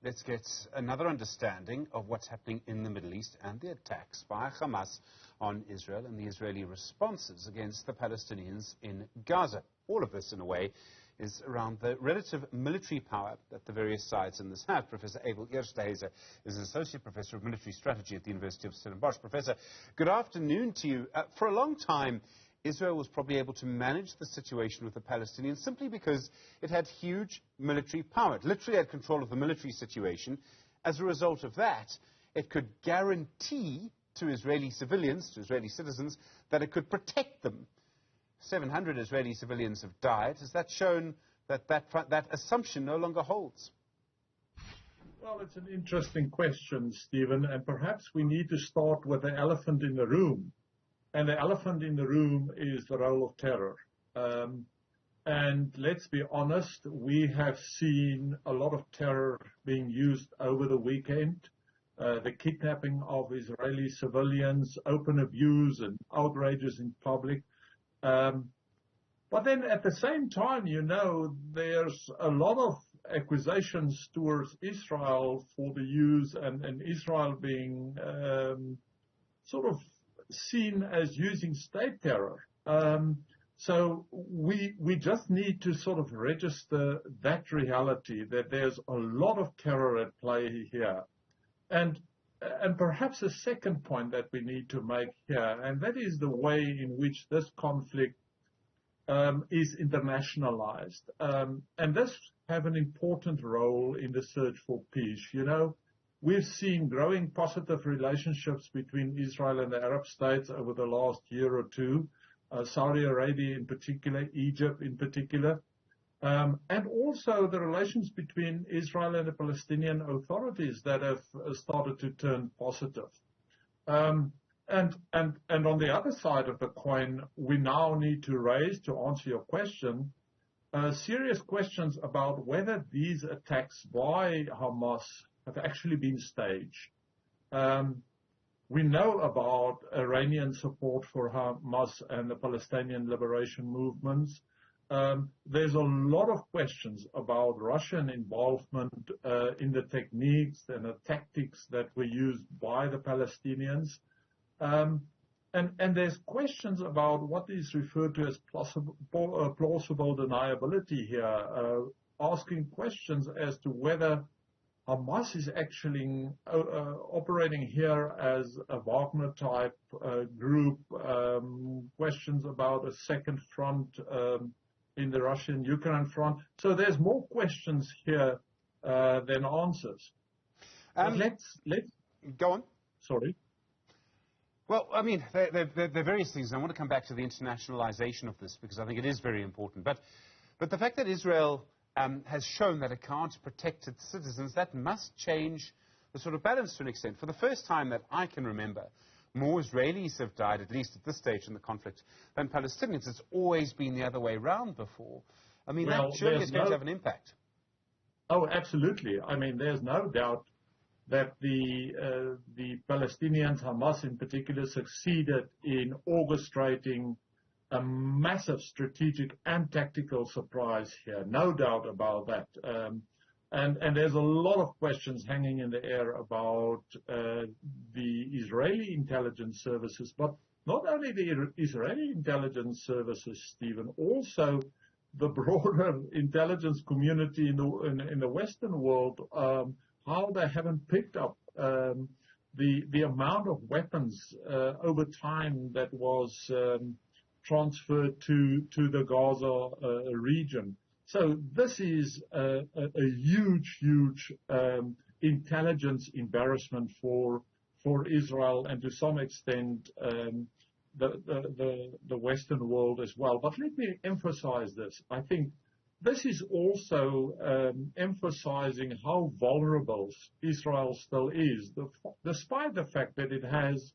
let's get another understanding of what's happening in the Middle East and the attacks by Hamas on Israel and the Israeli responses against the Palestinians in Gaza. All of this, in a way, is around the relative military power that the various sides in this have. Professor Abel Esterhuyse is an Associate Professor of Military Strategy at the University of Stellenbosch. Professor, good afternoon to you. For a long time, Israel was probably able to manage the situation with the Palestinians simply because it had huge military power. It literally had control of the military situation. As a result of that, it could guarantee to Israeli civilians, to Israeli citizens, that it could protect them. 700 Israeli civilians have died. Has that shown that that assumption no longer holds? Well, it's an interesting question, Stephen, and perhaps we need to start with the elephant in the room. And the elephant in the room is the role of terror. And let's be honest, we have seen a lot of terror being used over the weekend. The kidnapping of Israeli civilians, open abuse and outrages in public. But then at the same time, you know, there's a lot of accusations towards Israel for the use and Israel being sort of seen as using state terror. So we just need to sort of register that reality, that there's a lot of terror at play here. And perhaps a second point that we need to make here, and that is the way in which this conflict is internationalized. And this have an important role in the search for peace. You know, we've seen growing positive relationships between Israel and the Arab states over the last year or two, Saudi Arabia in particular, Egypt in particular. And also the relations between Israel and the Palestinian authorities that have started to turn positive. And on the other side of the coin, we now need to raise, to answer your question, serious questions about whether these attacks by Hamas have actually been staged. We know about Iranian support for Hamas and the Palestinian liberation movements. There's a lot of questions about Russian involvement in the techniques and the tactics that were used by the Palestinians. And there's questions about what is referred to as plausible deniability here, asking questions as to whether Hamas is actually operating here as a Wagner-type group, questions about a second front in the Russian-Ukraine front. So there's more questions here than answers. Let's go on. Sorry. Well, I mean, there are various things. I want to come back to the internationalization of this because I think it is very important. But the fact that Israel has shown that it can't protect its citizens, that must change the sort of balance to an extent. For the first time that I can remember, more Israelis have died, at least at this stage in the conflict, than Palestinians. It's always been the other way around before. I mean, that surely is going to have an impact. Oh, absolutely. I mean, there's no doubt that the Palestinians, Hamas in particular, succeeded in orchestrating a massive strategic and tactical surprise here. No doubt about that. And there's a lot of questions hanging in the air about the Israeli intelligence services, but not only the Israeli intelligence services, Stephen, also the broader intelligence community in the Western world, how they haven't picked up the amount of weapons over time that was transferred to the Gaza region. So this is a huge intelligence embarrassment for Israel and to some extent the Western world as well. But let me emphasize this. I think this is also emphasizing how vulnerable Israel still is, despite the fact that it has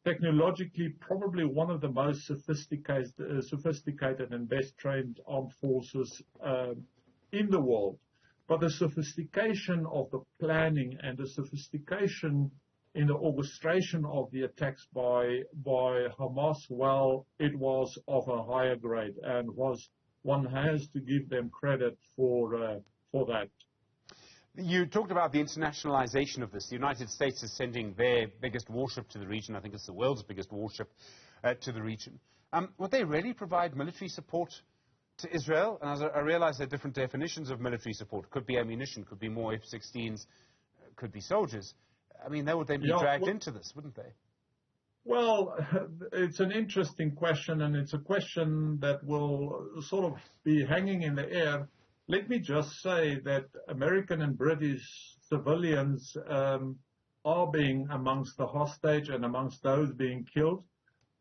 technologically probably one of the most sophisticated and best trained armed forces in the world. But the sophistication of the planning and the sophistication in the orchestration of the attacks by Hamas, well, it was of a higher grade, and one has to give them credit for that. You talked about the internationalization of this. The United States is sending their biggest warship to the region. I think it's the world's biggest warship to the region. Would they really provide military support to Israel? And as I realize there are different definitions of military support. Could be ammunition, could be more F-16s, could be soldiers. I mean, they would then be dragged into this, wouldn't they? Well, it's an interesting question, and it's a question that will sort of be hanging in the air. Let me just say that American and British civilians are being amongst the hostage and amongst those being killed.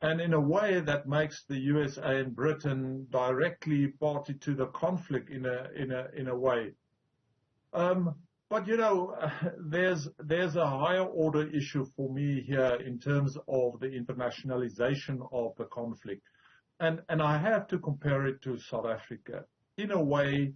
And in a way that makes the USA and Britain directly party to the conflict in a way. But you know, there's a higher order issue for me here in terms of the internationalization of the conflict, and I have to compare it to South Africa. In a way,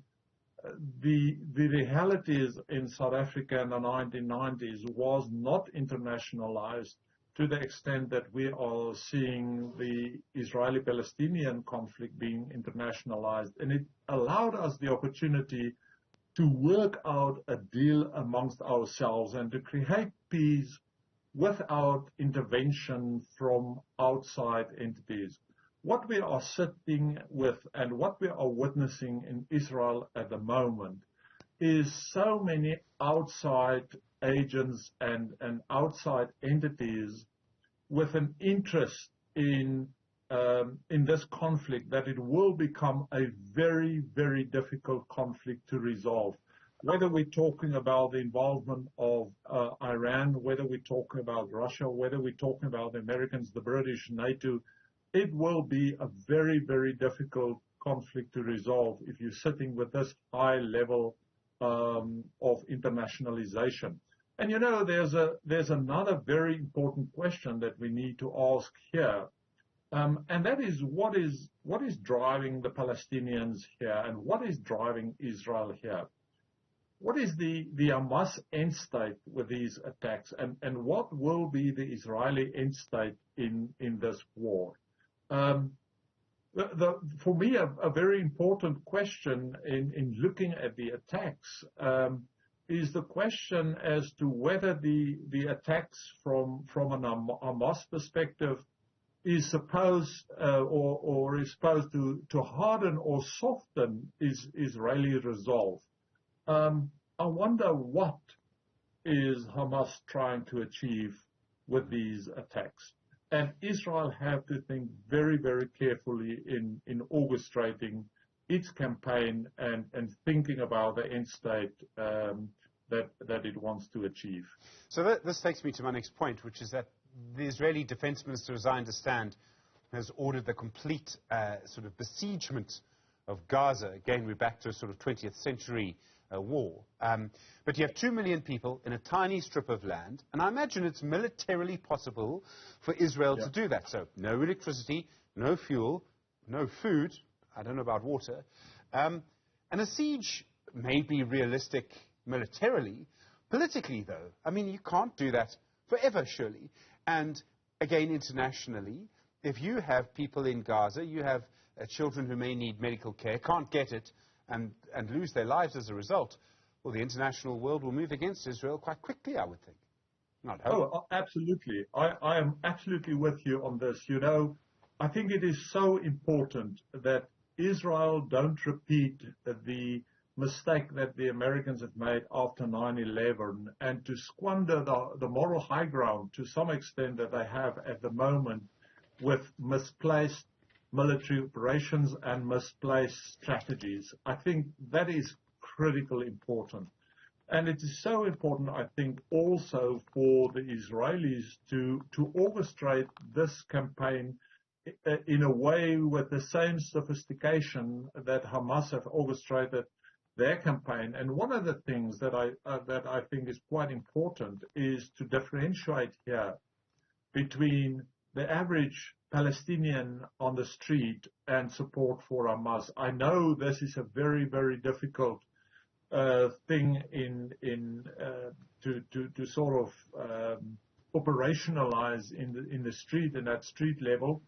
the realities in South Africa in the 1990s was not internationalized to the extent that we are seeing the Israeli-Palestinian conflict being internationalized. And it allowed us the opportunity to work out a deal amongst ourselves and to create peace without intervention from outside entities. What we are sitting with and what we are witnessing in Israel at the moment is so many outside agents and outside entities with an interest in this conflict that it will become a very, very difficult conflict to resolve. Whether we're talking about the involvement of Iran, whether we're talking about Russia, whether we're talking about the Americans, the British, NATO, it will be a very, very difficult conflict to resolve if you're sitting with this high level of internationalization. And you know, there's another very important question that we need to ask here, and that is what is driving the Palestinians here, and what is driving Israel here? What is the Hamas end state with these attacks, and what will be the Israeli end state in this war? For me, a very important question in looking at the attacks is the question as to whether the attacks from an Hamas perspective is supposed or is supposed to harden or soften Israeli resolve. I wonder what is Hamas trying to achieve with these attacks. And Israel have to think very, very carefully in orchestrating its campaign and thinking about the end state that it wants to achieve. So this takes me to my next point, which is that the Israeli defense minister, as I understand, has ordered the complete sort of besiegement of Gaza. Again, we're back to a sort of 20th century war. But you have 2 million people in a tiny strip of land, and I imagine it's militarily possible for Israel to do that. So no electricity, no fuel, no food, I don't know about water. And a siege may be realistic militarily. Politically, though, I mean, you can't do that forever, surely. And again, internationally, if you have people in Gaza, you have children who may need medical care, can't get it, and lose their lives as a result, well, the international world will move against Israel quite quickly, I would think. Not hope. Oh, absolutely. I am absolutely with you on this. You know, I think it is so important that Israel don't repeat the mistake that the Americans have made after 9/11 and to squander the moral high ground to some extent that they have at the moment with misplaced military operations and misplaced strategies. I think that is critically important. And it is so important, I think, also for the Israelis to orchestrate this campaign in a way with the same sophistication that Hamas have orchestrated their campaign. And one of the things that I think is quite important is to differentiate here between the average Palestinian on the street and support for Hamas. I know this is a very, very difficult thing to sort of operationalize in the street and at street level,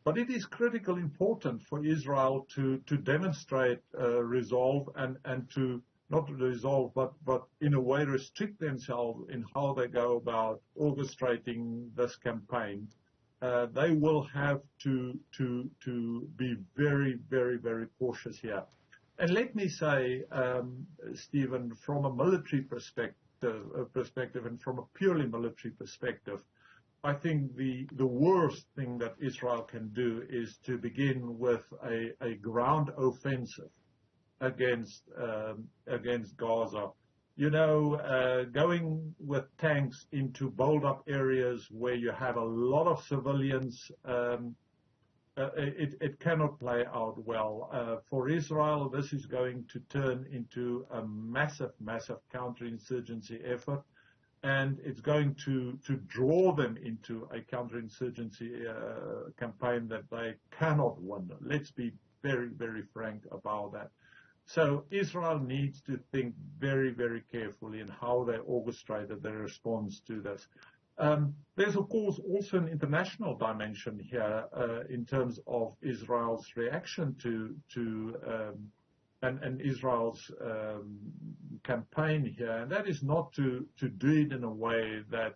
but it is critically important for Israel to demonstrate resolve and to not resolve, but in a way restrict themselves in how they go about orchestrating this campaign, they will have to be very, very, very cautious here. And let me say, Stephen, from a military perspective and from a purely military perspective, I think the worst thing that Israel can do is to begin with a ground offensive against Gaza. You know, going with tanks into build-up areas where you have a lot of civilians, it cannot play out well. For Israel, this is going to turn into a massive, massive counterinsurgency effort, and it's going to draw them into a counterinsurgency campaign that they cannot win. Let's be very, very frank about that. So Israel needs to think very, very carefully in how they orchestrated their response to this. There's, of course, also an international dimension here in terms of Israel's reaction and Israel's campaign here, and that is not to do it in a way that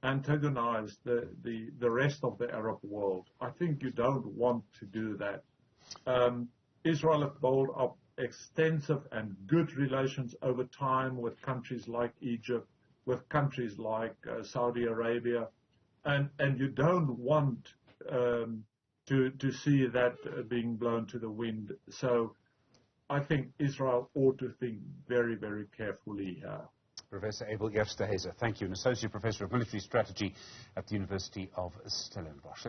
antagonizes the rest of the Arab world. I think you don't want to do that. Israel has built up extensive and good relations over time with countries like Egypt, with countries like Saudi Arabia, and you don't want to see that being blown to the wind. So I think Israel ought to think very, very carefully here. Professor Abel Esterhuyse, thank you, an Associate Professor of Military Strategy at the University of Stellenbosch.